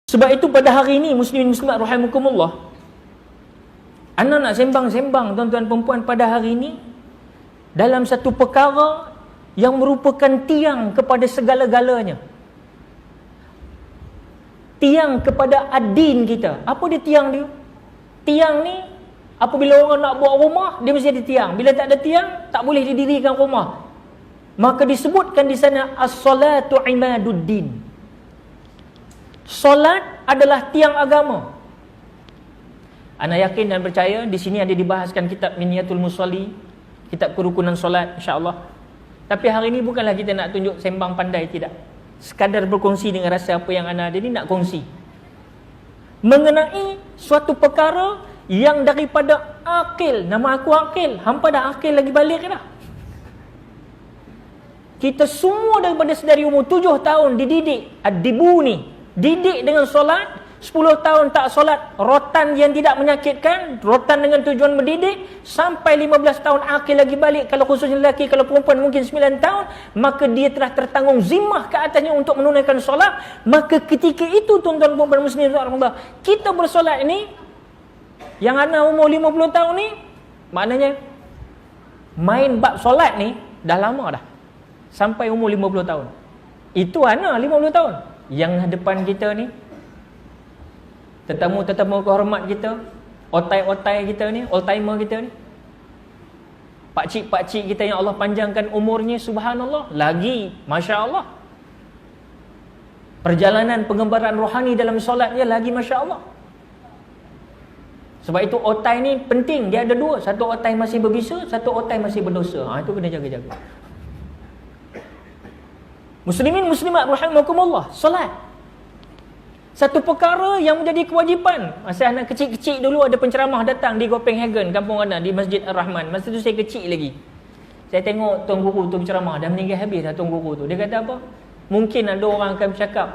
Sebab itu pada hari ini muslimin muslimat rahimakumullah, ana nak sembang-sembang tuan-tuan perempuan pada hari ini dalam satu perkara yang merupakan tiang kepada segala-galanya. Tiang kepada ad-din kita. Apa dia tiang dia? Tiang ni apabila orang nak buat rumah, dia mesti ada tiang. Bila tak ada tiang, tak boleh didirikan rumah. Maka disebutkan di sana as-salatu imaduddin. Solat adalah tiang agama. Ana yakin dan percaya di sini ada dibahaskan kitab Minyatul Musalli, kitab kerukunan solat, insya-Allah. Tapi hari ini bukanlah kita nak tunjuk sembang pandai, tidak. Sekadar berkongsi dengan rasa apa yang ana ada ni, nak kongsi mengenai suatu perkara yang daripada akil. Nama aku akil, hampa dah akil lagi balik dah. Kita semua daripada sedari umur 7 tahun dididik ad-dibu ni, didik dengan solat. 10 tahun tak solat, rotan yang tidak menyakitkan, rotan dengan tujuan mendidik, sampai 15 tahun akil lagi balik. Kalau khususnya lelaki, kalau perempuan mungkin 9 tahun, maka dia telah tertanggung zimmah ke atasnya untuk menunaikan solat. Maka ketika itu tuan-tuan perempuan muslimin, kita bersolat ini, yang ana umur 50 tahun ni, maknanya main bab solat ni dah lama dah, sampai umur 50 tahun. Itu ana 50 tahun. Yang depan kita ni, tetamu-tetamu kehormat kita, otai-otai kita ni, old-timer kita ni, pakcik-pakcik kita yang Allah panjangkan umurnya, subhanallah, lagi Masya Allah. Perjalanan pengembaraan rohani dalam solatnya lagi Masya Allah. Sebab itu otai ni penting, dia ada dua. Satu otai masih berbisa, satu otai masih berdosa. Itu kena jaga-jaga. Muslimin muslimat rahimakumullah, solat satu perkara yang menjadi kewajipan. Masa anak kecil-kecil dulu ada penceramah datang di Copenhagen, kampung ana, di Masjid Ar-Rahman. Masa tu saya kecil lagi. Saya tengok tuan guru tu berceramah, dah meninggal habis dah tuan guru tu. Dia kata apa? Mungkin ada orang akan bercakap,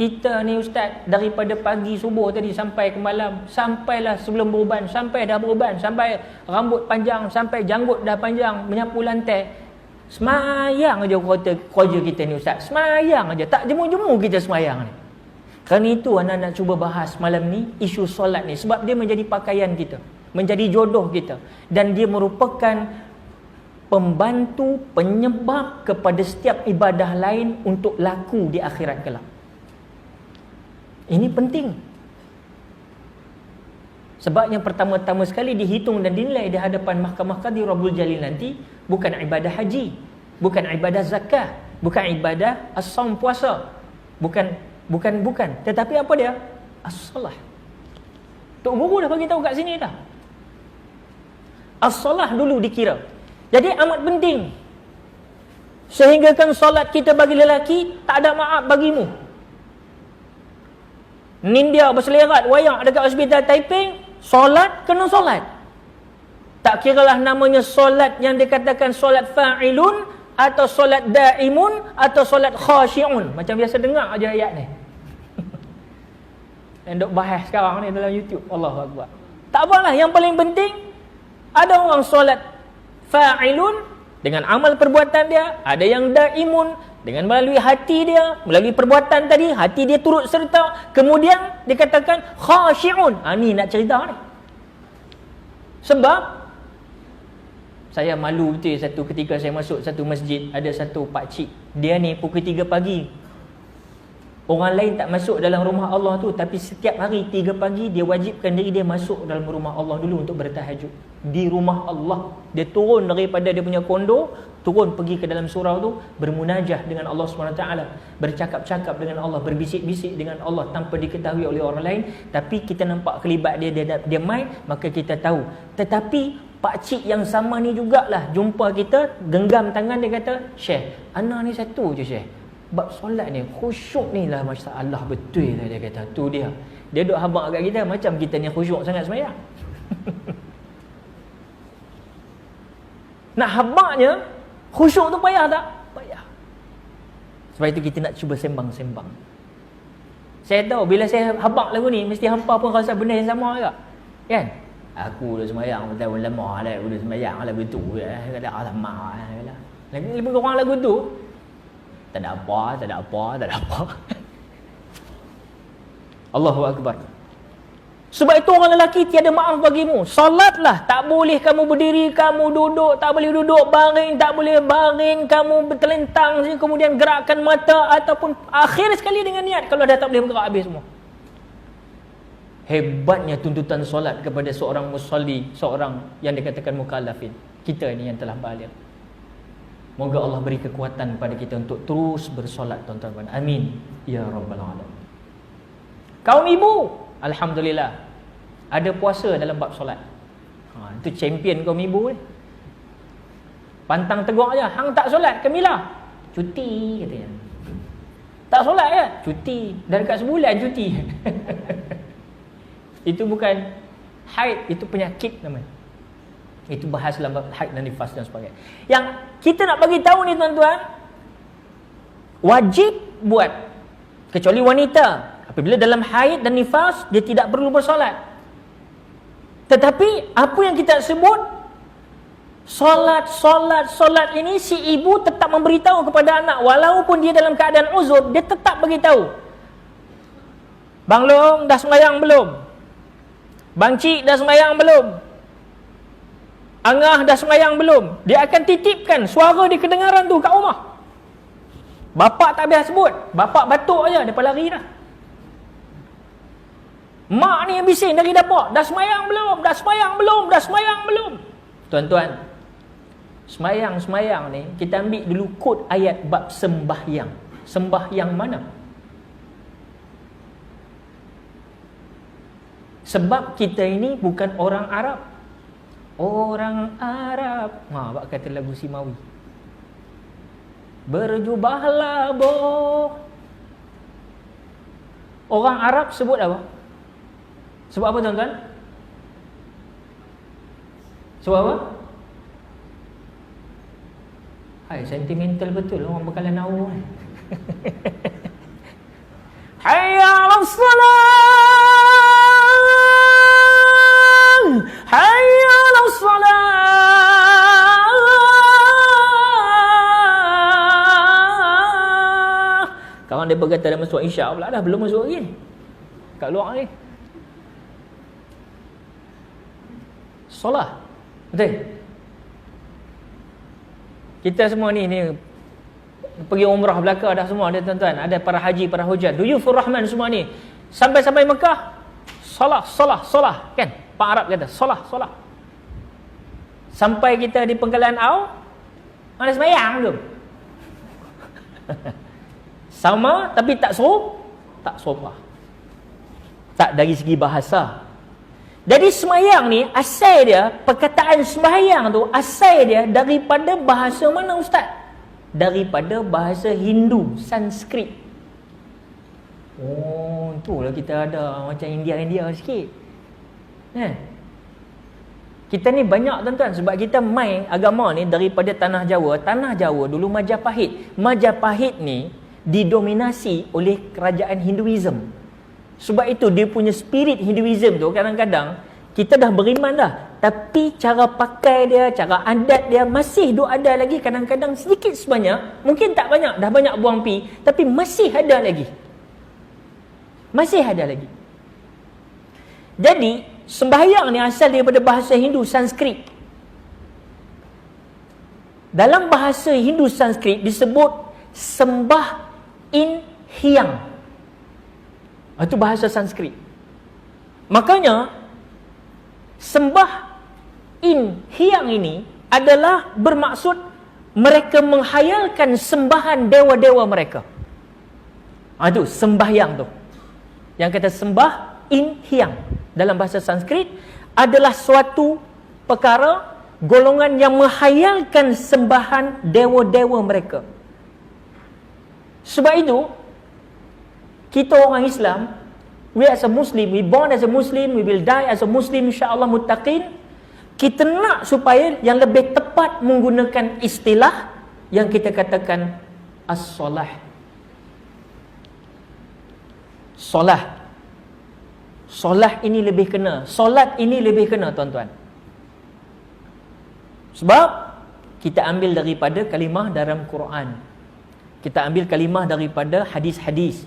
kita ni ustaz daripada pagi subuh tadi sampai ke malam, sampailah sebelum beruban, sampai dah beruban, sampai rambut panjang, sampai janggut dah panjang, menyapu lantai. Semayang aja kerja kita ni ustaz. Semayang aja, tak jemu-jemu kita semayang ni. Kerana itu anak nak cuba bahas malam ni isu solat ni, sebab dia menjadi pakaian kita, menjadi jodoh kita, dan dia merupakan pembantu, penyebab kepada setiap ibadah lain untuk laku di akhirat kelak. Ini penting. Sebab yang pertama-tama sekali dihitung dan dinilai di hadapan Mahkamah Qadi Rabbul Jalil nanti bukan ibadah haji, bukan ibadah zakah, bukan ibadah as-saum puasa, bukan, tetapi apa dia? As-salah. Tok guru dah bagi tahu kat sini dah. As-salah dulu dikira. Jadi amat penting. Sehinggakan solat kita bagi lelaki tak ada maaf bagimu. Nindia berselerat wayak dekat hospital Taiping, solat kena solat. Tak kiralah namanya solat yang dikatakan solat fa'ilun, atau solat daimun, atau solat khasyi'un. Macam biasa dengar aja ayat ni. Yang duk bahas sekarang ni dalam YouTube. Allahu Akbar. Tak apalah, yang paling penting ada orang solat fa'ilun dengan amal perbuatan dia, ada yang daimun dengan melalui hati dia, melalui perbuatan tadi, hati dia turut serta, kemudian dikatakan khasyi'un. Ni nak cerita ni. Sebab saya malu betul satu ketika saya masuk satu masjid, ada satu pakcik, dia ni pukul 3 pagi. Orang lain tak masuk dalam rumah Allah tu, tapi setiap hari 3 pagi dia wajibkan diri dia masuk dalam rumah Allah dulu untuk bertahajud. Di rumah Allah. Dia turun daripada dia punya kondo, turun pergi ke dalam surau tu, bermunajah dengan Allah SWT, bercakap-cakap dengan Allah, berbisik-bisik dengan Allah tanpa diketahui oleh orang lain. Tapi kita nampak kelibat dia main, maka kita tahu. Tetapi pakcik yang sama ni jugalah jumpa kita, genggam tangan, dia kata, "Syekh, ana ni satu je Syekh, bab solat ni, khusyuk ni lah masalah betul lah," dia kata. Tu dia. Dia duk habaq kat kita macam kita ni khusyuk sangat semayang. Nak habaqnya, khusyuk tu payah tak? Payah. Sebab itu kita nak cuba sembang-sembang. Saya tahu bila saya habaq lagu ni, mesti hampa pun rasa benda yang sama juga. Kan? Aku dah semayang tahun lama dah, aku dah semayang lagu tu. Kata, alamak. Lebih kurang lagu tu, tak ada apa. Allahu Akbar. Sebab itu orang lelaki tiada maaf bagimu. Solatlah, tak boleh kamu berdiri, kamu duduk, tak boleh duduk baring, tak boleh baring, kamu bertelentang, kemudian gerakkan mata, ataupun akhir sekali dengan niat, kalau dah tak boleh bergerak habis semua. Hebatnya tuntutan solat kepada seorang musalli, seorang yang dikatakan mukallafin. Kita ni yang telah baligh. Moga Allah beri kekuatan kepada kita untuk terus bersolat, tuan-tuan. Amin ya rabbal alamin. Kaum ibu, alhamdulillah, ada puasa dalam bab solat. Itu champion kaum ibu ni. Pantang tegur aja, hang tak solat ke Mila? Cuti katanya. Tak solat ke? Cuti. Dah dekat sebulan cuti. Itu bukan haid, itu penyakit namanya. Itu bahas dalam bab haid dan nifas dan sebagainya. Yang kita nak bagi tahu ni tuan-tuan, wajib buat kecuali wanita. Apabila dalam haid dan nifas, dia tidak perlu bersolat. Tetapi apa yang kita sebut solat ini, si ibu tetap memberitahu kepada anak, walaupun dia dalam keadaan uzur, dia tetap beritahu. Bang Long dah sembahyang belum? Bang Cik dah sembahyang belum? Angah dah sembahyang belum? Dia akan titipkan suara di kedengaran tu kat rumah. Bapak tak biasa sebut, bapak batuk aja dia lari dah. Mak ni yang bising dari dapur, dah sembahyang belum? Dah sembahyang belum? Dah sembahyang belum? Tuan-tuan, sembahyang ni kita ambil dulu kod ayat bab sembahyang. Sembahyang mana? Sebab kita ini bukan orang Arab. Orang Arab, bak kata lagu Simawi, berjubahlah boh. Orang Arab sebut apa? Sebab apa tuan-tuan? Sebab apa? Hai, sentimental betul orang bekalan nahu. Hayya 'alas salam, hayya 'alas salam. Kawan dia berkata dah masuk isyak pula dah, belum masuk lagi. Kat luar ni. Solat. Betul? Kita semua ni pergi umrah belaka dah semua ada tuan-tuan. Ada para haji, para hujat, duyufur rahman semua ni. Sampai Mekah, solat kan? Pak Arab kata solat. Sampai kita di Penggalan Au, mana sembahyang belum? Sama tapi tak serupa. Tak dari segi bahasa. Jadi sembahyang ni asal dia, perkataan sembahyang tu asal dia daripada bahasa mana ustaz? Daripada bahasa Hindu, Sanskrit. Oh, itulah kita ada macam India sikit. Kita ni banyak tuan-tuan sebab kita main agama ni daripada tanah Jawa. Tanah Jawa dulu Majapahit. Majapahit ni didominasi oleh kerajaan Hinduism. Sebab itu dia punya spirit Hinduism tu kadang-kadang kita dah beriman dah, tapi cara pakai dia, cara adat dia masih ada lagi, kadang-kadang sedikit sebanyak, mungkin tak banyak, dah banyak buang pi, tapi masih ada lagi. Jadi sembahyang ni asal daripada bahasa Hindu Sanskrit. Dalam bahasa Hindu Sanskrit disebut sembah in hyang. Itu bahasa Sanskrit. Makanya sembah in hyang ini adalah bermaksud mereka menghayalkan sembahan dewa-dewa mereka. Itu sembahyang tu. Yang kata sembah in hyang dalam bahasa Sanskrit adalah suatu perkara golongan yang menghayalkan sembahan dewa-dewa mereka. Sebab itu kita orang Islam, we as a Muslim, we born as a Muslim, we will die as a Muslim, insya-Allah muttaqin. Kita nak supaya yang lebih tepat menggunakan istilah yang kita katakan as-solah. Solah ini lebih kena, solat ini lebih kena tuan-tuan. Sebab kita ambil daripada kalimah dalam Quran. Kita ambil kalimah daripada hadis-hadis.